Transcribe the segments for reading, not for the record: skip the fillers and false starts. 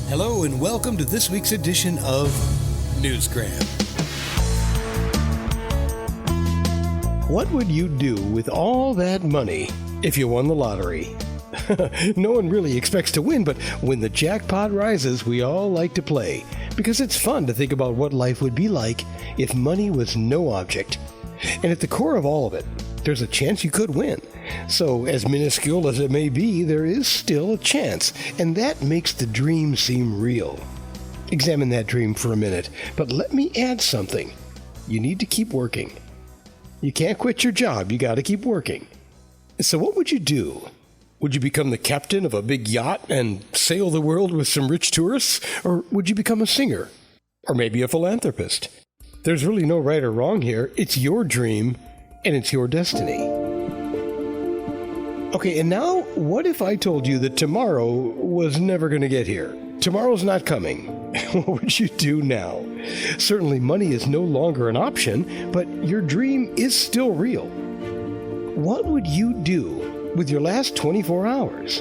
Hello and welcome to this week's edition of Newsgram. What would you do with all that money if you won the lottery? No one really expects to win, but when the jackpot rises, we all like to play because it's fun to think about what life would be like if money was no object. And at the core of all of it, there's a chance you could win. So, as minuscule as it may be, there is still a chance, and that makes the dream seem real. Examine that dream for a minute, but let me add something. You need to keep working. You can't quit your job, you gotta keep working. So what would you do? Would you become the captain of a big yacht and sail the world with some rich tourists? Or would you become a singer? Or maybe a philanthropist? There's really no right or wrong here. It's your dream, and it's your destiny. Okay, and now, what if I told you that tomorrow was never going to get here? Tomorrow's not coming. What would you do now? Certainly money is no longer an option, but your dream is still real. What would you do with your last 24 hours?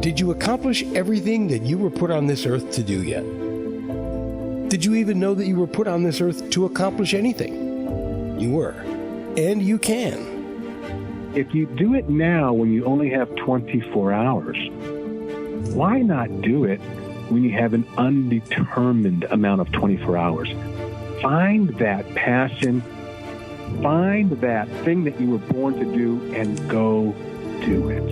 Did you accomplish everything that you were put on this earth to do yet? Did you even know that you were put on this earth to accomplish anything? You were. And you can. If you do it now when you only have 24 hours, why not do it when you have an undetermined amount of 24 hours? Find that passion, find that thing that you were born to do, and go do it.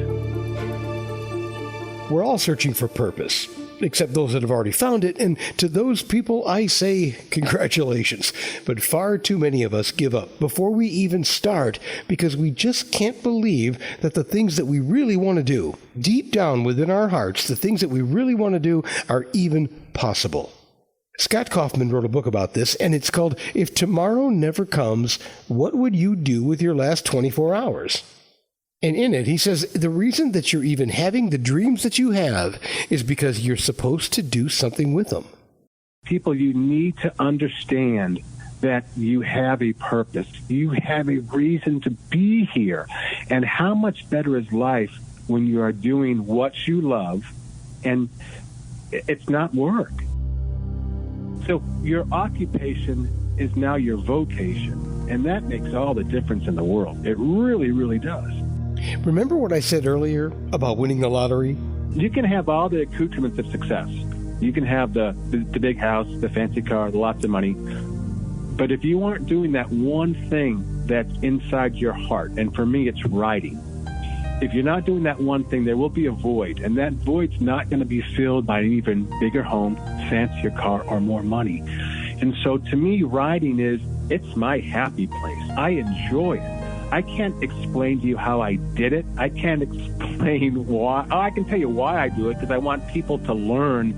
We're all searching for purpose, except those that have already found it, and to those people I say congratulations. But far too many of us give up before we even start because we just can't believe that the things that we really want to do, deep down within our hearts, the things that we really want to do are even possible. Scott Kauffman wrote a book about this, and it's called If Tomorrow Never Comes, What Would You Do with Your Last 24 Hours? And in it, he says, the reason that you're even having the dreams that you have is because you're supposed to do something with them. People, you need to understand that you have a purpose. You have a reason to be here. And how much better is life when you are doing what you love and it's not work? So your occupation is now your vocation. And that makes all the difference in the world. It really, really does. Remember what I said earlier about winning the lottery? You can have all the accoutrements of success. You can have the big house, the fancy car, the lots of money. But if you aren't doing that one thing that's inside your heart, and for me it's writing, if you're not doing that one thing, there will be a void. And that void's not going to be filled by an even bigger home, fancier car, or more money. And so to me, writing it's my happy place. I enjoy it. I can't explain to you how I did it. I can't explain why. Oh, I can tell you why I do it, because I want people to learn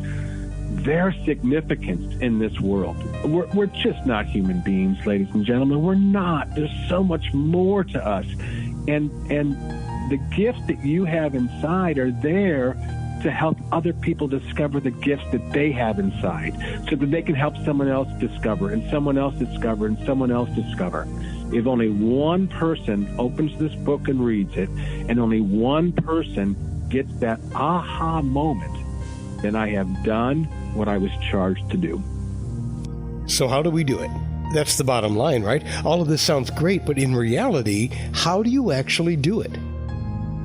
their significance in this world. We're just not human beings, ladies and gentlemen. We're not. There's so much more to us. And the gifts that you have inside are there to help other people discover the gifts that they have inside so that they can help someone else discover, and someone else discover, and someone else discover. If only one person opens this book and reads it, and only one person gets that aha moment, then I have done what I was charged to do. So how do we do it? That's the bottom line, right? All of this sounds great, but in reality, how do you actually do it?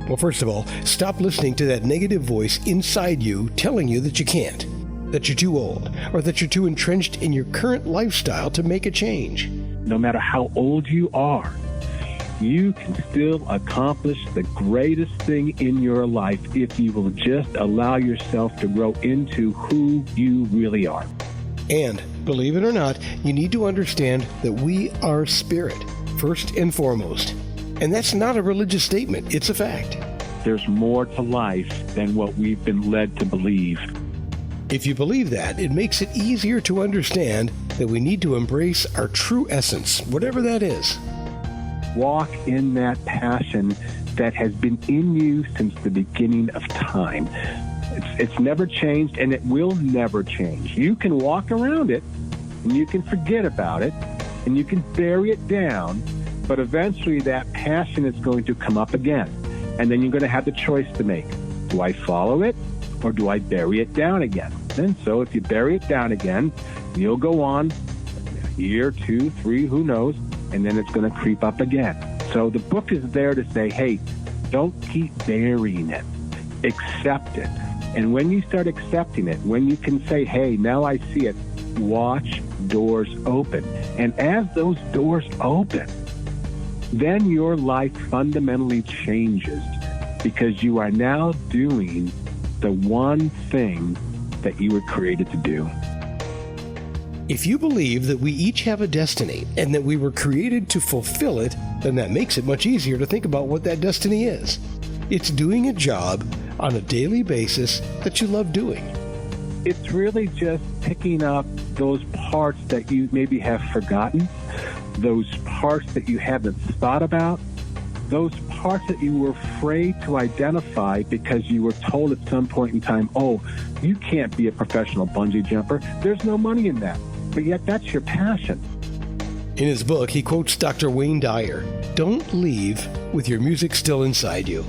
Well, first of all, stop listening to that negative voice inside you telling you that you can't, that you're too old, or that you're too entrenched in your current lifestyle to make a change. No matter how old you are, you can still accomplish the greatest thing in your life if you will just allow yourself to grow into who you really are. And, believe it or not, you need to understand that we are spirit, first and foremost. And that's not a religious statement, it's a fact. There's more to life than what we've been led to believe. If you believe that, it makes it easier to understand that we need to embrace our true essence, whatever that is. Walk in that passion that has been in you since the beginning of time. It's never changed, and it will never change. You can walk around it, and you can forget about it, and you can bury it down, but eventually that passion is going to come up again. And then you're going to have the choice to make. Do I follow it, or do I bury it down again? And so if you bury it down again, you'll go on a year, 2, 3, who knows, and then it's going to creep up again. So the book is there to say, hey, don't keep burying it. Accept it. And when you start accepting it, when you can say, hey, now I see it, watch doors open. And as those doors open, then your life fundamentally changes because you are now doing the one thing that you were created to do. If you believe that we each have a destiny and that we were created to fulfill it, then that makes it much easier to think about what that destiny is. It's doing a job on a daily basis that you love doing. It's really just picking up those parts that you maybe have forgotten, those parts that you haven't thought about, those parts that you were afraid to identify because you were told at some point in time, oh, you can't be a professional bungee jumper. There's no money in that. But yet that's your passion. In his book, he quotes Dr. Wayne Dyer, "Don't leave with your music still inside you."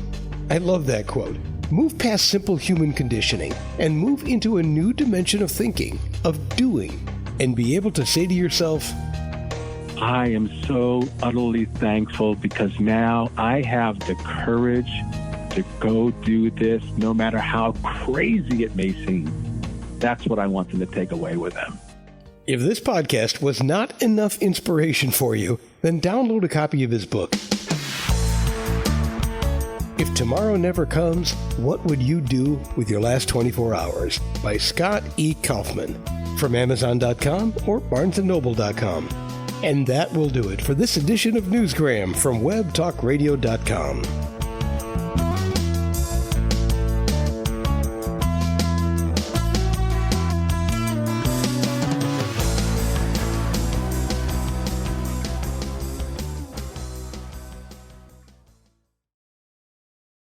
I love that quote. Move past simple human conditioning and move into a new dimension of thinking, of doing, and be able to say to yourself, I am so utterly thankful because now I have the courage to go do this no matter how crazy it may seem. That's what I want them to take away with them. If this podcast was not enough inspiration for you, then download a copy of his book. If Tomorrow Never Comes, What Would You Do with Your Last 24 Hours? By Scott E. Kauffman from Amazon.com or BarnesandNoble.com. And that will do it for this edition of Newsgram from WebTalkRadio.com.